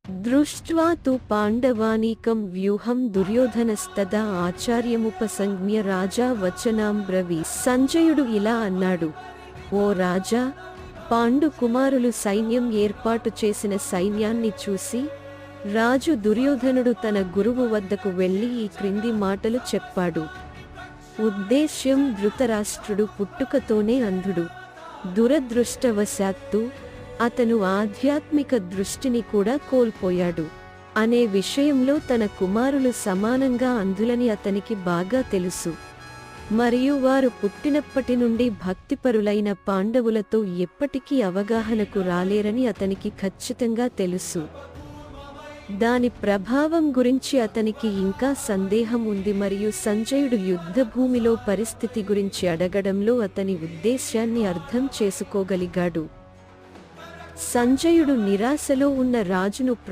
దృష్ట్వా తు పాండవానీకం వ్యూహం దుర్యోధనస్తదా ఆచార్యముపసంజ్ఞ రాజా వచనాం బ్రవీ. సంజయుడు ఇలా అన్నాడు, ఓ రాజా, పాండు కుమారులు సైన్యం ఏర్పాటు చేసిన సైన్యాన్ని చూసి రాజు దుర్యోధనుడు తన గురువు వద్దకు వెళ్లి ఈ క్రింది మాటలు చెప్పాడు. ఉద్దేశ్యం: ధృతరాష్ట్రుడు పుట్టుకతోనే అంధుడు. దురదృష్టవశాత్తు అతను ఆధ్యాత్మిక దృష్టిని కూడా కోల్పోయాడు అనే విషయంలో తన కుమారులు సమానంగా అంధులని అతనికి బాగా తెలుసు. మరియు వారు పుట్టినప్పటి నుండి భక్తిపరులైన పాండవులతో ఎప్పటికీ అవగాహనకు రాలేరని అతనికి ఖచ్చితంగా తెలుసు. దాని ప్రభావం గురించి అతనికి ఇంకా సందేహం ఉంది మరియు సంజయుడు యుద్ధభూమిలో పరిస్థితి గురించి అడగడంలో అతని ఉద్దేశ్యాన్ని అర్థం చేసుకోగలిగాడు. సంజయుడు నిరాశలో ఉన్న రాజును